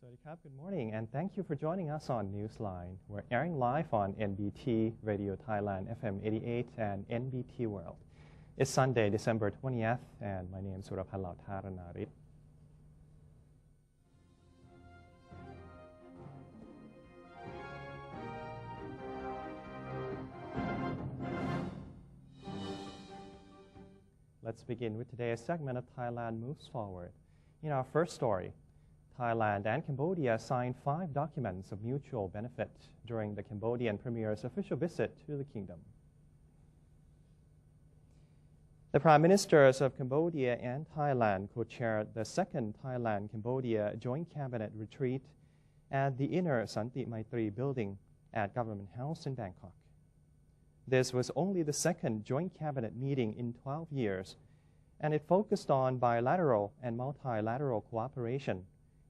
Good morning, and thank you for joining us on Newsline. We're airing live on NBT Radio Thailand FM 88 and NBT World. It's Sunday, December 20th, and my name is Surapan Lautaranarit. Let's begin with today's segment of Thailand Moves Forward. In our first story, Thailand and Cambodia signed 5 documents of mutual benefit during the Cambodian Premier's official visit to the kingdom. The Prime Ministers of Cambodia and Thailand co-chaired the second Thailand-Cambodia Joint Cabinet Retreat at the Inner Santi Maitri building at Government House in Bangkok. This was only the second joint cabinet meeting in 12 years, and it focused on bilateral and multilateral cooperation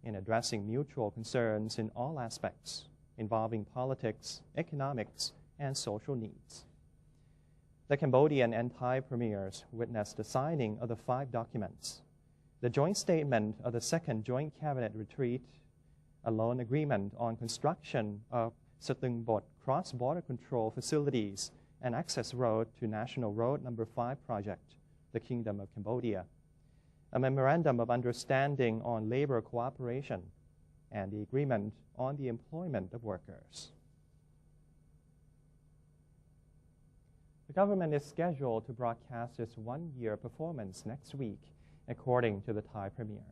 in addressing mutual concerns in all aspects involving politics, economics, and social needs. The Cambodian and Thai premiers witnessed the signing of the 5 documents: the joint statement of the second joint cabinet retreat, a loan agreement on construction of Satungbot cross-border control facilities and access road to National Road No. 5 project, the Kingdom of Cambodia, a memorandum of understanding on labor cooperation, and the agreement on the employment of workers. The government is scheduled to broadcast its one-year performance next week, according to the Thai Premier.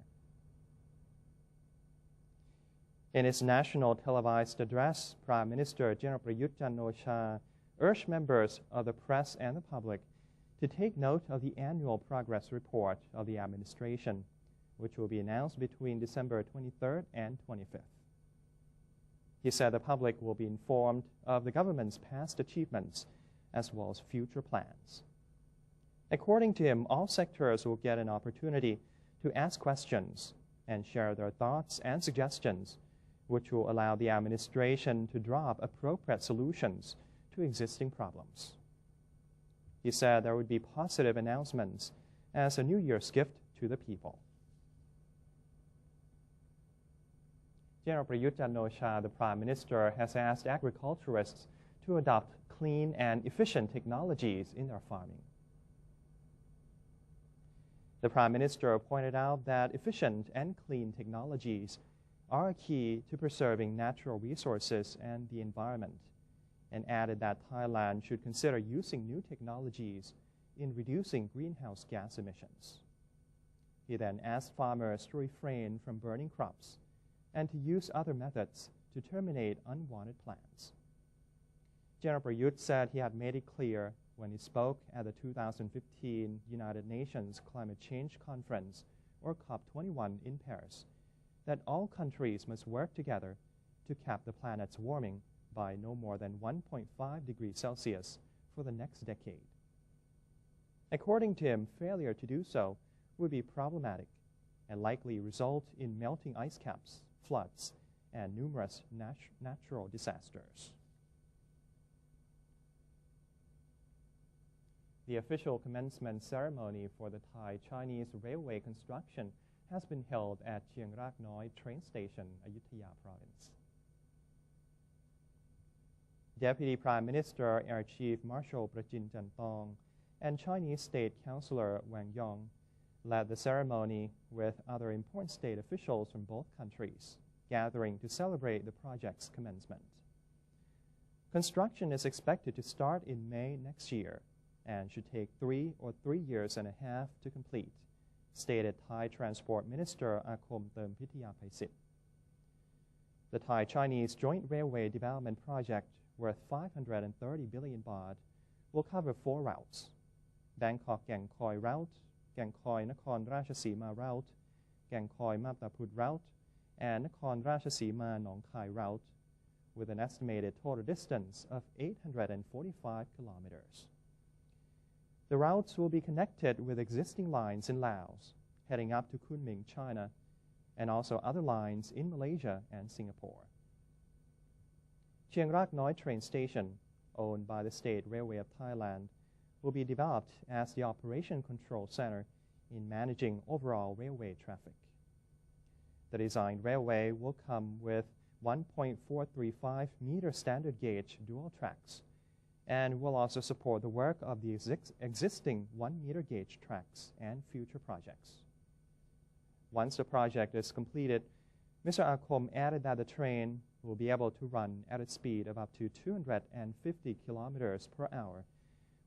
In its national televised address, Prime Minister General Prayut Chan-o-cha urged members of the press and the public to take note of the annual progress report of the administration, which will be announced between December 23rd and 25th. He said the public will be informed of the government's past achievements as well as future plans. According to him, all sectors will get an opportunity to ask questions and share their thoughts and suggestions, which will allow the administration to draw up appropriate solutions to existing problems. He said there would be positive announcements as a New Year's gift to the people. General Prayut Chan-o-cha, the Prime Minister, has asked agriculturists to adopt clean and efficient technologies in their farming. The Prime Minister pointed out that efficient and clean technologies are a key to preserving natural resources and the environment, and added that Thailand should consider using new technologies in reducing greenhouse gas emissions. He then asked farmers to refrain from burning crops and to use other methods to terminate unwanted plants. General Prayut said he had made it clear when he spoke at the 2015 United Nations Climate Change Conference, or COP21 in Paris, that all countries must work together to cap the planet's warming by no more than 1.5 degrees Celsius for the next decade. According to him, failure to do so would be problematic and likely result in melting ice caps, floods, and numerous natural disasters. The official commencement ceremony for the Thai-Chinese railway construction has been held at Chiang Rak Noi train station, Ayutthaya province. Deputy Prime Minister Air Chief Marshal Prachin Chantong and Chinese State Councillor Wang Yong led the ceremony with other important state officials from both countries, gathering to celebrate the project's commencement. Construction is expected to start in May next year and should take 3 or 3 years and a half to complete, stated Thai Transport Minister Akom Term Pithiyaphaisit. The Thai-Chinese Joint Railway Development Project, worth 530 billion baht, will cover 4 routes: Bangkok-Gang Khoi route, Gang Khoi-Nakhon Ratchasima route, Gang Khoi-Maptaput route, and Nakhon Ratchasima-Nong Khai route, with an estimated total distance of 845 kilometers. The routes will be connected with existing lines in Laos, heading up to Kunming, China, and also other lines in Malaysia and Singapore. Chiang Rak Noi train station, owned by the State Railway of Thailand, will be developed as the operation control center in managing overall railway traffic. The designed railway will come with 1.435-meter standard gauge dual tracks and will also support the work of the existing 1-meter gauge tracks and future projects. Once the project is completed, Mr. Akom added that the train will be able to run at a speed of up to 250 kilometers per hour,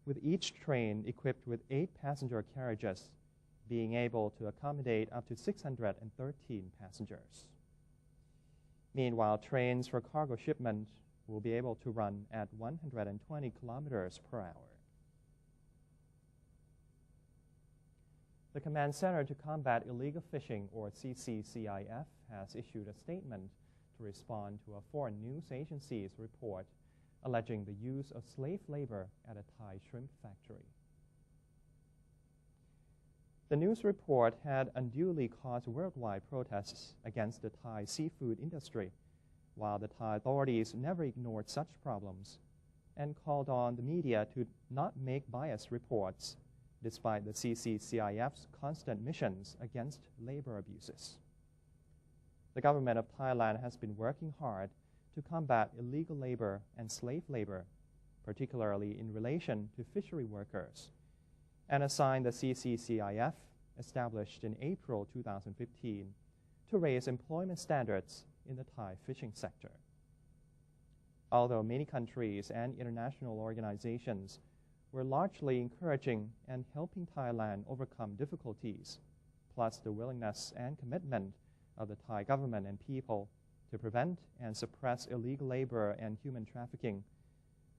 with each train equipped with 8 passenger carriages, being able to accommodate up to 613 passengers. Meanwhile, trains for cargo shipment will be able to run at 120 kilometers per hour. The Command Center to Combat Illegal Fishing, or CCCIF, has issued a statement to respond to a foreign news agency's report alleging the use of slave labor at a Thai shrimp factory. The news report had unduly caused worldwide protests against the Thai seafood industry, while the Thai authorities never ignored such problems and called on the media to not make biased reports, despite the CCCIF's constant missions against labor abuses. The government of Thailand has been working hard to combat illegal labor and slave labor, particularly in relation to fishery workers, and assigned the CCCIF, established in April 2015, to raise employment standards in the Thai fishing sector. Although many countries and international organizations were largely encouraging and helping Thailand overcome difficulties, plus the willingness and commitment of the Thai government and people to prevent and suppress illegal labor and human trafficking,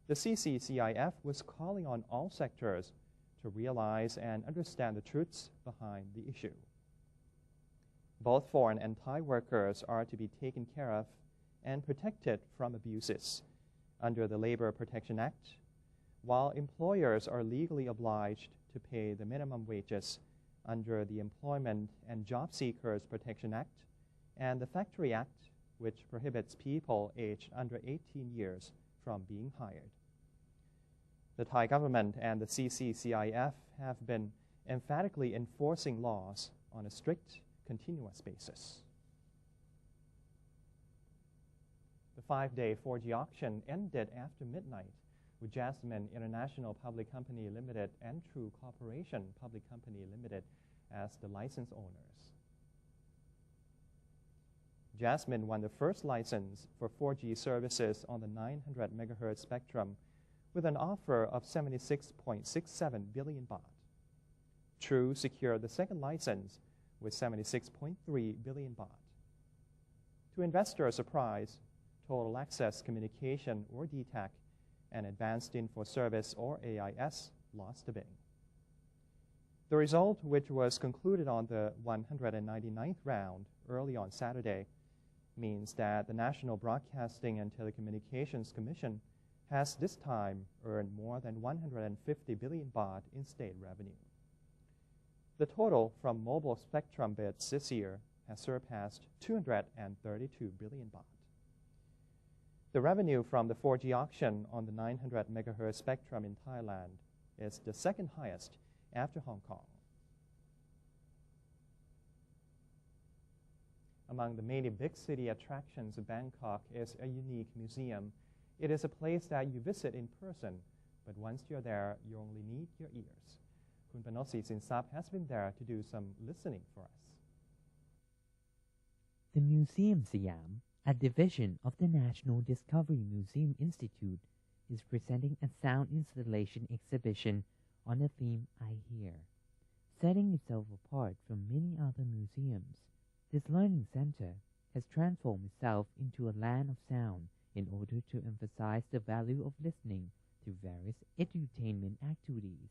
the CCCIF was calling on all sectors to realize and understand the truths behind the issue. Both foreign and Thai workers are to be taken care of and protected from abuses under the Labor Protection Act, while employers are legally obliged to pay the minimum wages under the Employment and Job Seekers Protection Act and the Factory Act, which prohibits people aged under 18 years from being hired. The Thai government and the CCCIF have been emphatically enforcing laws on a strict, continuous basis. The 5-day 4G auction ended after midnight, with Jasmine International Public Company Limited and True Corporation Public Company Limited as the license owners. Jasmine won the first license for 4G services on the 900 MHz spectrum with an offer of 76.67 billion baht. True secured the second license with 76.3 billion baht. To investor surprise, Total Access Communication, or DTAC, and Advanced Info Service, or AIS, lost the bidding. The result, which was concluded on the 199th round early on Saturday, means that the National Broadcasting and Telecommunications Commission has this time earned more than 150 billion baht in state revenue. The total from mobile spectrum bids this year has surpassed 232 billion baht. The revenue from the 4G auction on the 900 MHz spectrum in Thailand is the second highest after Hong Kong. Among the many big city attractions of Bangkok is a unique museum. It is a place that you visit in person, but once you're there, you only need your ears. Kun Panosi Sinsap has been there to do some listening for us. The Museum Siam, a division of the National Discovery Museum Institute, is presenting a sound installation exhibition on the theme I Hear. Setting itself apart from many other museums, this learning center has transformed itself into a land of sound in order to emphasize the value of listening to various edutainment activities.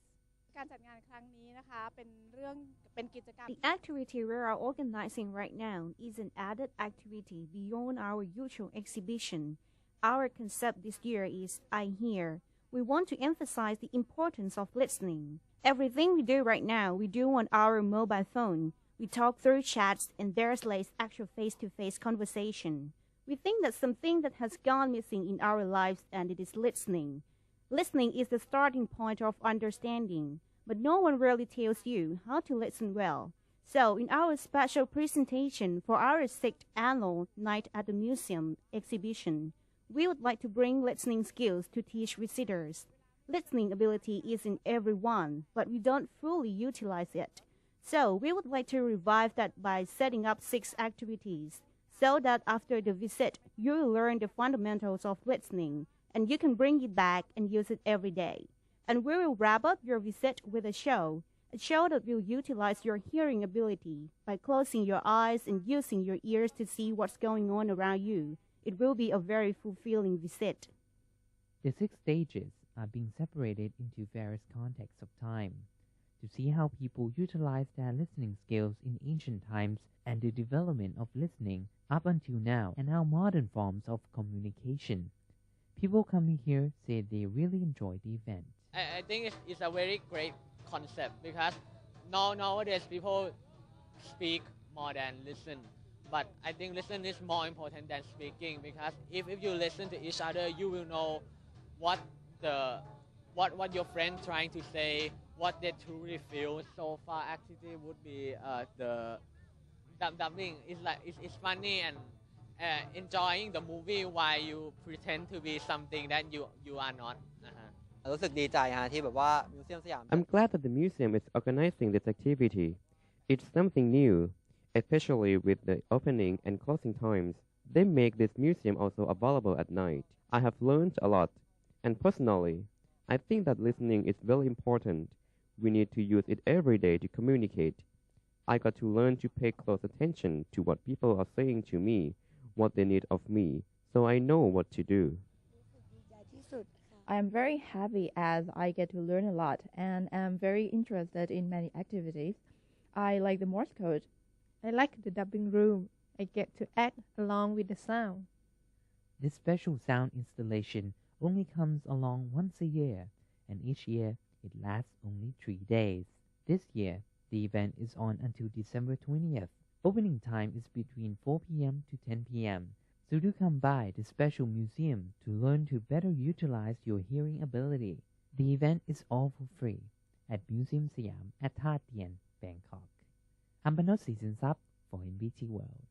The activity we are organizing right now is an added activity beyond our usual exhibition. Our concept this year is I Hear. We want to emphasize the importance of listening. Everything we do right now, we do on our mobile phone. We talk through chats and there's less actual face-to-face conversation. We think that's something that has gone missing in our lives, and it is listening. Listening is the starting point of understanding, but no one really tells you how to listen well. So, in our special presentation for our 6th annual Night at the Museum exhibition, we would like to bring listening skills to teach visitors. Listening ability is in everyone, but we don't fully utilize it. So, we would like to revive that by setting up 6 activities so that after the visit, you will learn the fundamentals of listening and you can bring it back and use it every day. And we will wrap up your visit with a show that will utilize your hearing ability by closing your eyes and using your ears to see what's going on around you. It will be a very fulfilling visit. The 6 stages are being separated into various contexts of time to see how people utilize their listening skills in ancient times and the development of listening up until now and our modern forms of communication. People coming here say they really enjoy the event. I think it's a very great concept because nowadays people speak more than listen. But I think listen is more important than speaking because if you listen to each other, you will know what your friend trying to say, what they truly feel. So far, activity would be the dubbing. It's funny and enjoying the movie while you pretend to be something that you are not. รู้สึกดีใจฮะที่แบบว่ามิวเซียมสยาม I'm glad that the museum is organizing this activity. It's something new, especially with the opening and closing times. They make this museum also available at night. I have learned a lot, and personally, I think that listening is very important. We need to use it every day to communicate. I got to learn to pay close attention to what people are saying to me, what they need of me, so I know what to do. I am very happy as I get to learn a lot and am very interested in many activities. I like the Morse code. I like the dubbing room. I get to act along with the sound. This special sound installation only comes along once a year, and each year it lasts only 3 days. This year, the event is on until December 20th. Opening time is between 4 p.m. to 10 p.m. So do come by the special museum to learn to better utilize your hearing ability. The event is all for free at Museum Siam at Tha Tien, Bangkok. Ambanot Season Sub for NBT World.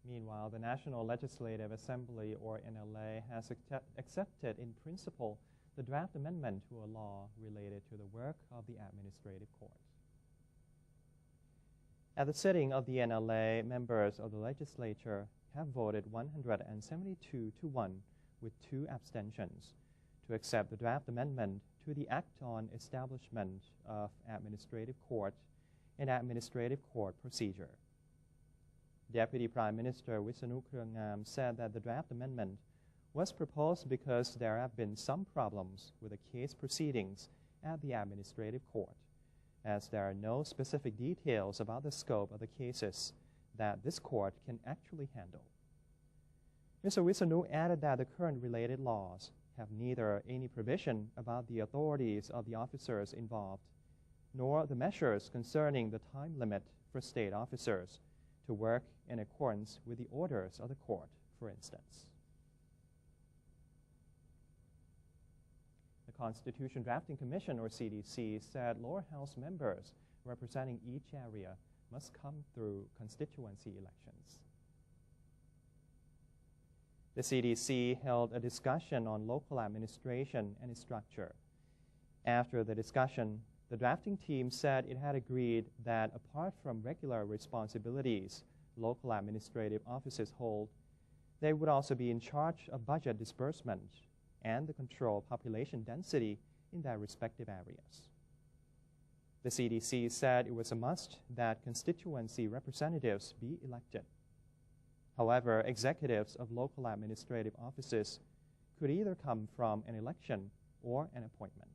Meanwhile, the National Legislative Assembly, or NLA, has accepted in principle the draft amendment to a law related to the work of the Administrative Court. At the sitting of the NLA, members of the legislature have voted 172 to 1 with 2 abstentions to accept the draft amendment to the Act on Establishment of Administrative Court and Administrative Court Procedure. Deputy Prime Minister Wisanu Keruengam said that the draft amendment was proposed because there have been some problems with the case proceedings at the Administrative Court, as there are no specific details about the scope of the cases that this court can actually handle. Mr. Wisanu added that the current related laws have neither any provision about the authorities of the officers involved, nor the measures concerning the time limit for state officers to work in accordance with the orders of the court, for instance. The Constitution Drafting Commission, or CDC, said lower house members representing each area must come through constituency elections. The CDC held a discussion on local administration and its structure. After the discussion, the drafting team said it had agreed that apart from regular responsibilities local administrative offices hold, they would also be in charge of budget disbursement and the control of population density in their respective areas. The CDC said it was a must that constituency representatives be elected. However, executives of local administrative offices could either come from an election or an appointment.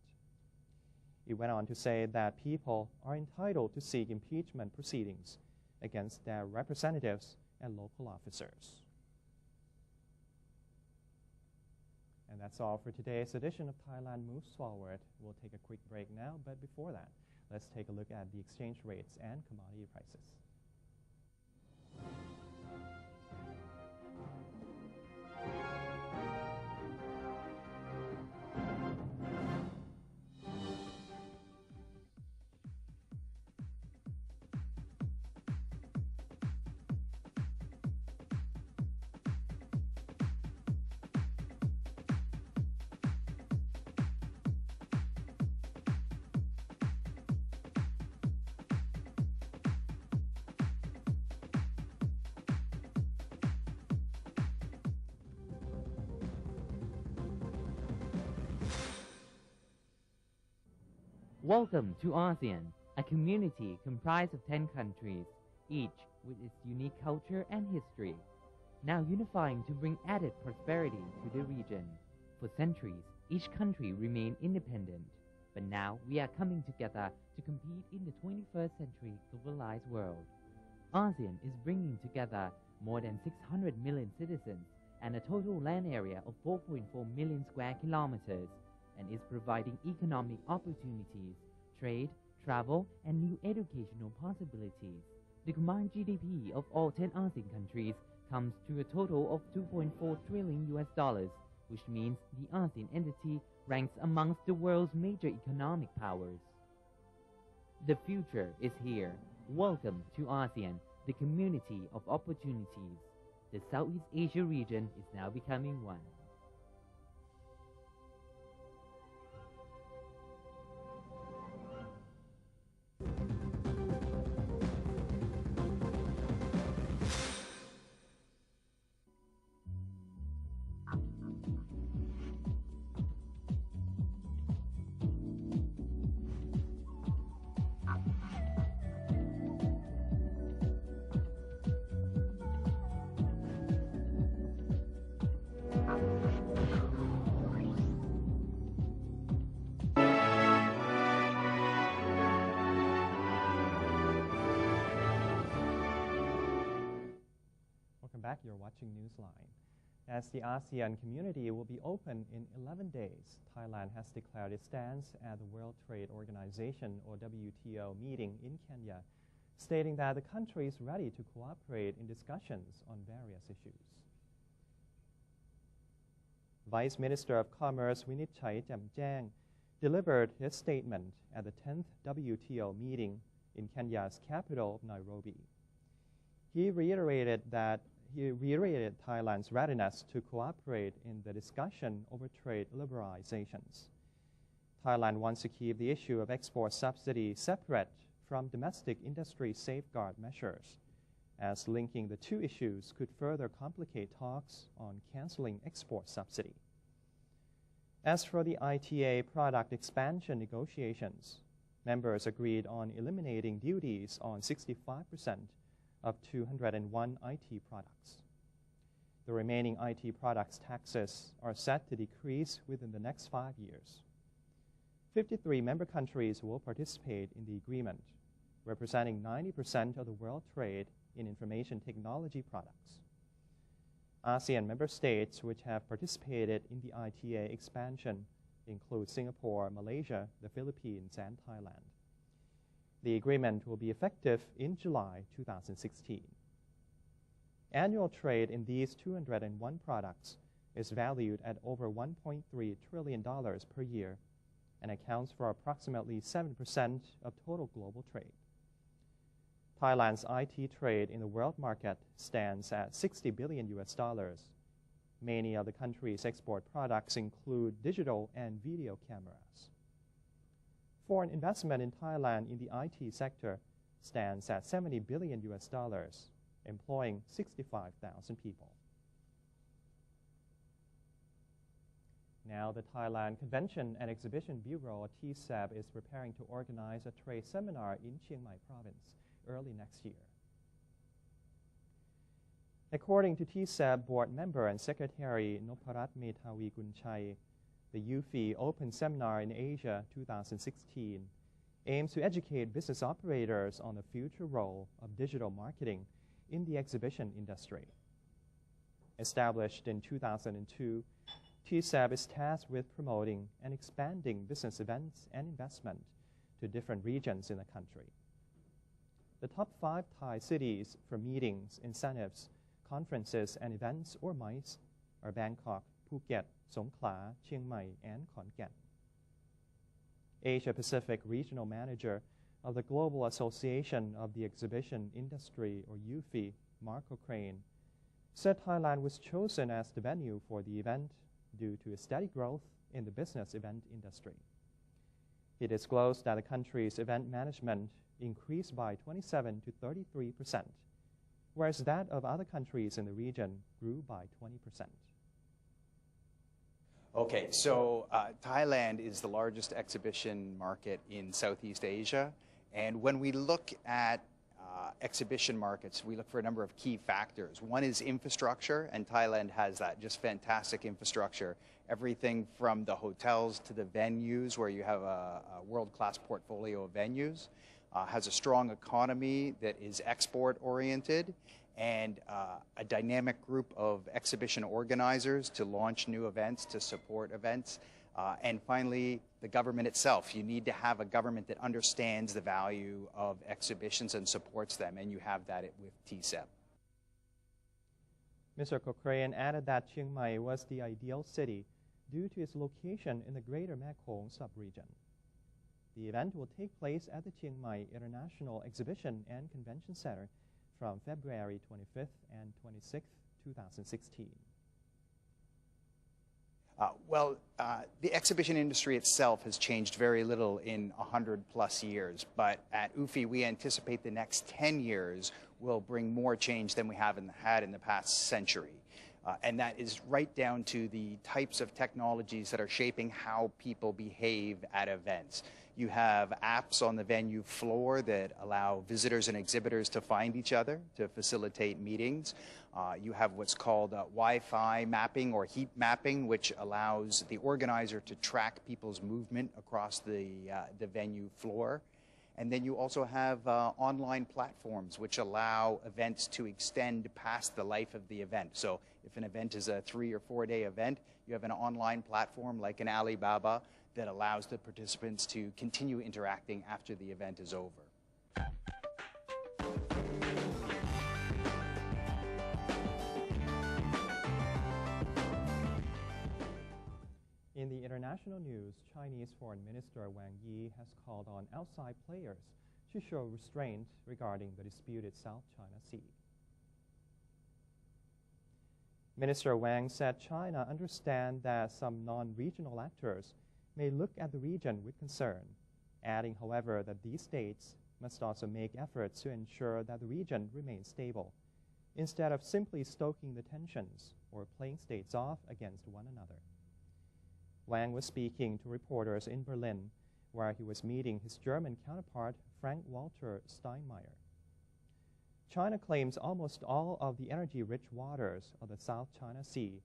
It went on to say that people are entitled to seek impeachment proceedings against their representatives and local officers. And that's all for today's edition of Thailand Moves Forward. We'll take a quick break now, but before that, let's take a look at the exchange rates and commodity prices. Welcome to ASEAN, a community comprised of 10 countries, each with its unique culture and history, now unifying to bring added prosperity to the region. For centuries, each country remained independent, but now we are coming together to compete in the 21st century globalized world. ASEAN is bringing together more than 600 million citizens and a total land area of 4.4 million square kilometers, and is providing economic opportunities, trade, travel, and new educational possibilities. The combined GDP of all 10 ASEAN countries comes to a total of $2.4 trillion, which means the ASEAN entity ranks amongst the world's major economic powers. The future is here. Welcome to ASEAN, the community of opportunities. The Southeast Asia region is now becoming one. Welcome back. You're watching Newsline. As the ASEAN community will be open in 11 days, Thailand has declared its stance at the World Trade Organization, or WTO, meeting in Kenya, stating that the country is ready to cooperate in discussions on various issues. Vice Minister of Commerce Winitchai Jamjang delivered his statement at the 10th WTO meeting in Kenya's capital, Nairobi. He reiterated Thailand's readiness to cooperate in the discussion over trade liberalizations. Thailand wants to keep the issue of export subsidy separate from domestic industry safeguard measures, as linking the two issues could further complicate talks on canceling export subsidy. As for the ITA product expansion negotiations, members agreed on eliminating duties on 65% of 201 IT products. The remaining IT products taxes are set to decrease within the next 5 years. 53 member countries will participate in the agreement, representing 90% of the world trade in information technology products. ASEAN member states which have participated in the ITA expansion include Singapore, Malaysia, the Philippines, and Thailand. The agreement will be effective in July 2016. Annual trade in these 201 products is valued at over $1.3 trillion per year and accounts for approximately 7% of total global trade. Thailand's IT trade in the world market stands at $60 billion. Many of the country's export products include digital and video cameras. Foreign investment in Thailand in the IT sector stands at $70 billion, employing 65,000 people. Now, the Thailand Convention and Exhibition Bureau, or TCEB, is preparing to organize a trade seminar in Chiang Mai province early next year. According to TCEB board member and secretary Noparat Methawi Gunchai, the UFI Open Seminar in Asia 2016 aims to educate business operators on the future role of digital marketing in the exhibition industry. Established in 2002, TCEB is tasked with promoting and expanding business events and investment to different regions in the country. The top 5 Thai cities for meetings, incentives, conferences, and events, or MICE, are Bangkok, Phuket, Songkhla, Chiang Mai, and Khon Kaen. Asia Pacific Regional Manager of the Global Association of the Exhibition Industry, or UFI, Marco Crane, said Thailand was chosen as the venue for the event due to its steady growth in the business event industry. He disclosed that the country's event management increased by 27 to 33%, whereas that of other countries in the region grew by 20%. Okay, so Thailand is the largest exhibition market in Southeast Asia. And when we look at exhibition markets, we look for a number of key factors. One is infrastructure, and Thailand has that, just fantastic infrastructure. Everything from the hotels to the venues, where you have a world-class portfolio of venues, has a strong economy that is export-oriented, and a dynamic group of exhibition organizers to launch new events, to support events. And finally, the government itself. You need to have a government that understands the value of exhibitions and supports them, and you have that with TCEP. Mr. Cochrane added that Chiang Mai was the ideal city due to its location in the Greater Mekong sub-region. The event will take place at the Chiang Mai International Exhibition and Convention Center from February 25th and 26th, 2016. The exhibition industry itself has changed very little in 100+ years, but at UFI we anticipate the next 10 years will bring more change than we have had in the past century. And that is right down to the types of technologies that are shaping how people behave at events. You have apps on the venue floor that allow visitors and exhibitors to find each other to facilitate meetings. You have what's called Wi-Fi mapping or heat mapping, which allows the organizer to track people's movement across the venue floor. And then you also have online platforms which allow events to extend past the life of the event. So if an event is a 3 or 4 day event, you have an online platform like an Alibaba that allows the participants to continue interacting after the event is over. In the international news, Chinese Foreign Minister Wang Yi has called on outside players to show restraint regarding the disputed South China Sea. Minister Wang said China understands that some non-regional actors may look at the region with concern, adding, however, that these states must also make efforts to ensure that the region remains stable, instead of simply stoking the tensions or playing states off against one another. Wang was speaking to reporters in Berlin, where he was meeting his German counterpart, Frank-Walter Steinmeier. China claims almost all of the energy-rich waters of the South China Sea,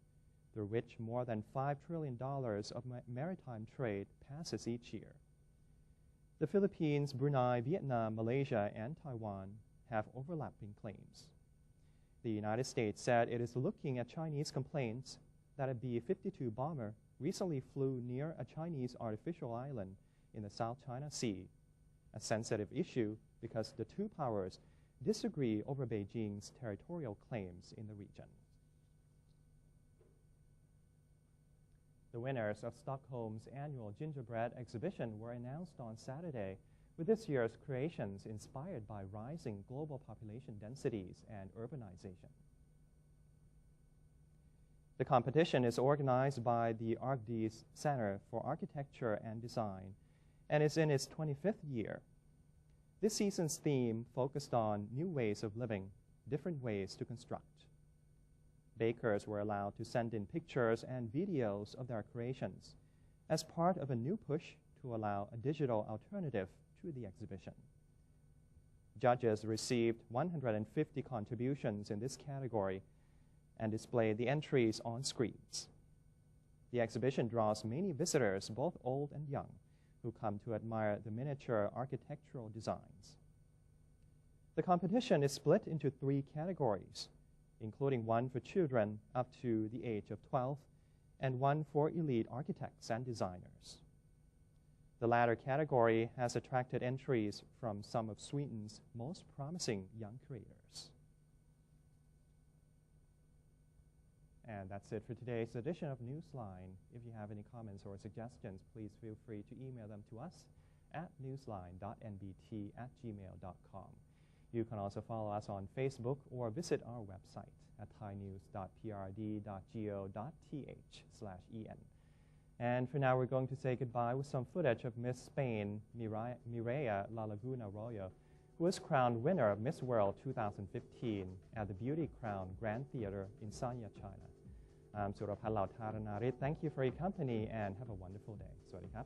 through which more than $5 trillion of maritime trade passes each year. The Philippines, Brunei, Vietnam, Malaysia, and Taiwan have overlapping claims. The United States said it is looking at Chinese complaints that a B-52 bomber recently flew near a Chinese artificial island in the South China Sea, a sensitive issue because the two powers disagree over Beijing's territorial claims in the region. The winners of Stockholm's annual gingerbread exhibition were announced on Saturday, with this year's creations inspired by rising global population densities and urbanization. The competition is organized by the ArcDes Center for Architecture and Design and is in its 25th year. This season's theme focused on new ways of living, different ways to construct. Bakers were allowed to send in pictures and videos of their creations as part of a new push to allow a digital alternative to the exhibition. Judges received 150 contributions in this category and displayed the entries on screens. The exhibition draws many visitors, both old and young, who come to admire the miniature architectural designs. The competition is split into 3 categories, including one for children up to the age of 12 and one for elite architects and designers. The latter category has attracted entries from some of Sweden's most promising young creators. And that's it for today's edition of Newsline. If you have any comments or suggestions, please feel free to email them to us at newsline.nbt@gmail.com. You can also follow us on Facebook or visit our website at thainews.prd.go.th/en. And for now, we're going to say goodbye with some footage of Miss Spain, Mireia La Laguna Arroyo, who was crowned winner of Miss World 2015 at the Beauty Crown Grand Theater in Sanya, China. สุรพัฒน์เหล่าธารณาริศ Thank you for your company and have a wonderful day สวัสดีครับ